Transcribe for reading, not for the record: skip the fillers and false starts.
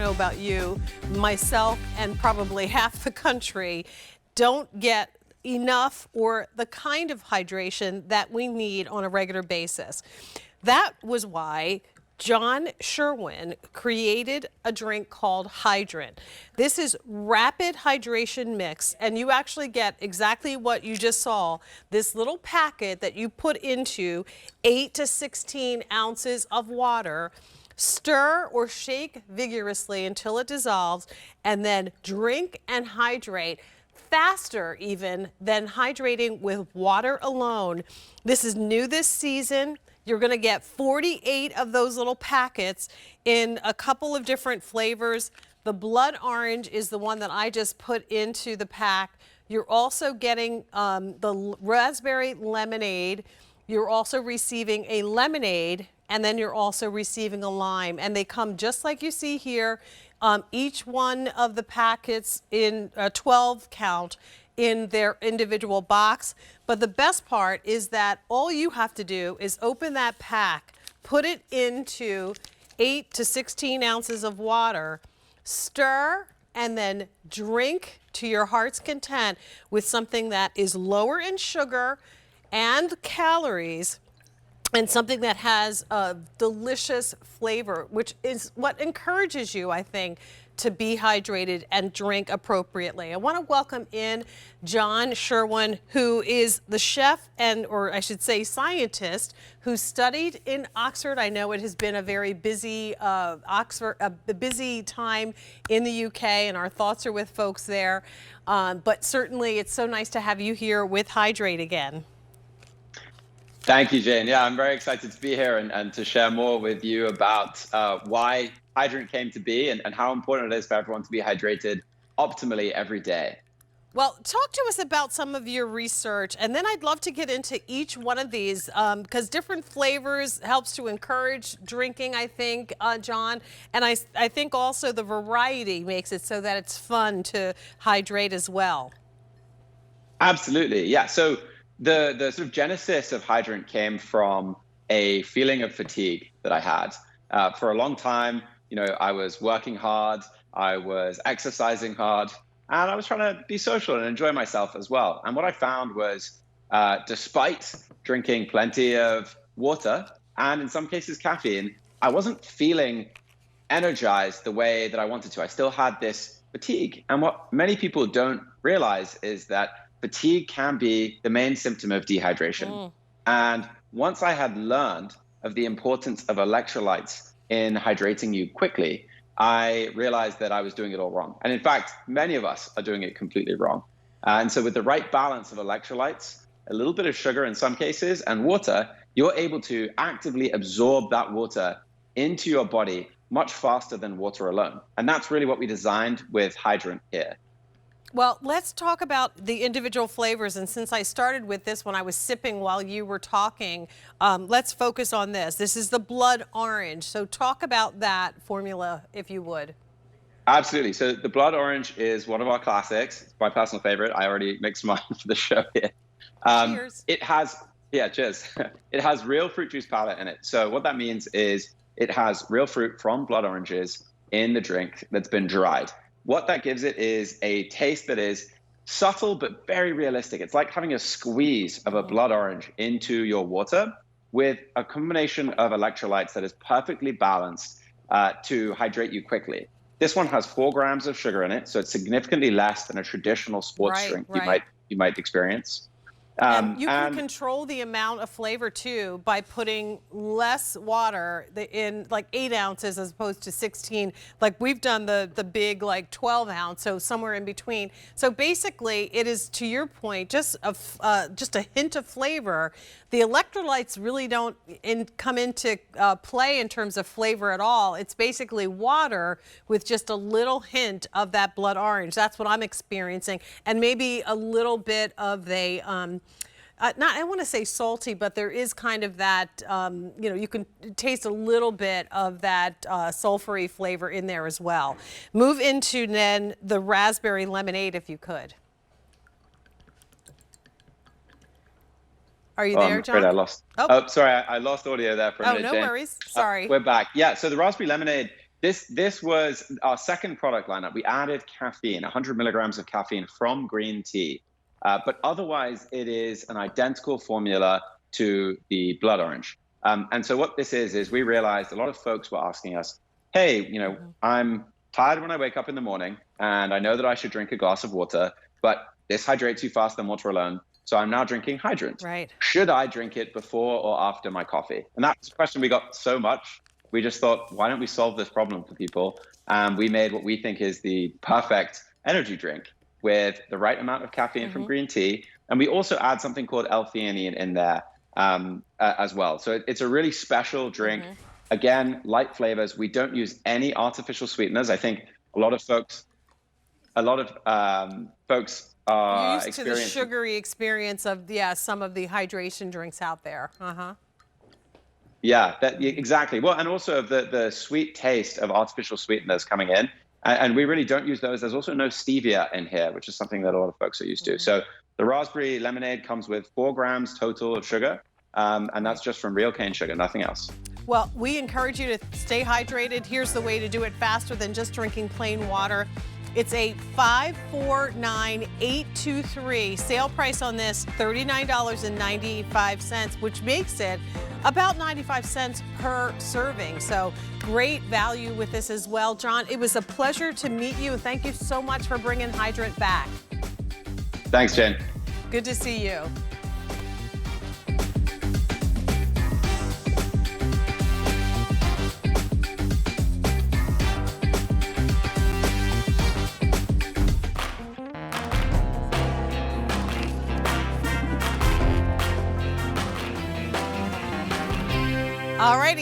know about you, myself, and probably half the country don't get enough or the kind of hydration that we need on a regular basis. That was why John Sherwin created a drink called Hydrant. This is rapid hydration mix, and you actually get exactly what you just saw, this little packet that you put into 8 to 16 ounces of water. Stir or shake vigorously until it dissolves, and then drink and hydrate faster even than hydrating with water alone. This is new this season. You're going to get 48 of those little packets in a couple of different flavors. The blood orange is the one that I just put into the pack. You're also getting the raspberry lemonade. You're also receiving a lemonade, and then you're also receiving a lime. And they come just like you see here. Each one of the packets in a 12 count in their individual box. But the best part is that all you have to do is open that pack, put it into 8 to 16 ounces of water, stir, and then drink to your heart's content with something that is lower in sugar and calories, and something that has a delicious flavor, which is what encourages you, I think, to be hydrated and drink appropriately. I want to welcome in John Sherwin, who is the chef or I should say scientist, who studied in Oxford. I know it has been a very busy busy time in the UK, and our thoughts are with folks there. But certainly it's so nice to have you here with Hydrate again. Thank you, Jane. Yeah, I'm very excited to be here and to share more with you about why Hydrant came to be and how important it is for everyone to be hydrated optimally every day. Well, talk to us about some of your research, and then I'd love to get into each one of these because different flavors helps to encourage drinking, I think, John. And I think also the variety makes it so that it's fun to hydrate as well. Absolutely, yeah. So the sort of genesis of Hydrant came from a feeling of fatigue that I had. For a long time, I was working hard, I was exercising hard, and I was trying to be social and enjoy myself as well. And what I found was, despite drinking plenty of water and in some cases caffeine, I wasn't feeling energized the way that I wanted to. I still had this fatigue. And what many people don't realize is that fatigue can be the main symptom of dehydration. And once I had learned of the importance of electrolytes in hydrating you quickly, I realized that I was doing it all wrong. And in fact, many of us are doing it completely wrong. And so with the right balance of electrolytes, a little bit of sugar in some cases, and water, you're able to actively absorb that water into your body much faster than water alone. And that's really what we designed with Hydrant here. Well, let's talk about the individual flavors. And since I started with this when I was sipping while you were talking, let's focus on this. This is the blood orange. So talk about that formula, if you would. Absolutely. So the blood orange is one of our classics. It's my personal favorite. I already mixed mine for the show here. Cheers. It has, yeah, cheers. It has real fruit juice powder in it. So what that means is it has real fruit from blood oranges in the drink that's been dried. What that gives it is a taste that is subtle but very realistic. It's like having a squeeze of a blood orange into your water with a combination of electrolytes that is perfectly balanced to hydrate you quickly. This one has 4 grams of sugar in it, so it's significantly less than a traditional sports drink you might experience. And you can control the amount of flavor too by putting less water in, like 8 ounces as opposed to 16. Like we've done the big like 12 ounce, so somewhere in between. So basically, it is, to your point, just a hint of flavor. The electrolytes really don't come into play in terms of flavor at all. It's basically water with just a little hint of that blood orange. That's what I'm experiencing, and maybe a little bit of a I want to say salty, but there is kind of that, you can taste a little bit of that sulfury flavor in there as well. Move into then the raspberry lemonade, if you could. Are you there, John? I'm afraid I lost. Oh, sorry, I lost audio there for a minute, no Jane. worries. Sorry. We're back. Yeah, so the raspberry lemonade This was our second product lineup. We added caffeine, 100 milligrams of caffeine from green tea. But otherwise, it is an identical formula to the blood orange. And so what this is we realized a lot of folks were asking us, hey, I'm tired when I wake up in the morning, and I know that I should drink a glass of water, but this hydrates you faster than water alone. So I'm now drinking Hydrant. Right. Should I drink it before or after my coffee? And that's a question we got so much. We just thought, why don't we solve this problem for people? We made what we think is the perfect energy drink with the right amount of caffeine from green tea. And we also add something called L-theanine in there as well. So it's a really special drink. Again, light flavors. We don't use any artificial sweeteners. I think a lot of folks are You're used to the sugary experience of, some of the hydration drinks out there. Yeah, exactly. Well, and also the sweet taste of artificial sweeteners coming in. And we really don't use those. There's also no stevia in here, which is something that a lot of folks are used to. So the raspberry lemonade comes with 4 grams total of sugar. And that's just from real cane sugar, nothing else. Well, we encourage you to stay hydrated. Here's the way to do it faster than just drinking plain water. It's a $549,823. Sale price on this, $39.95, which makes it about 95 cents per serving. So great value with this as well. John, it was a pleasure to meet you. Thank you so much for bringing Hydrant back. Thanks, Jen. Good to see you.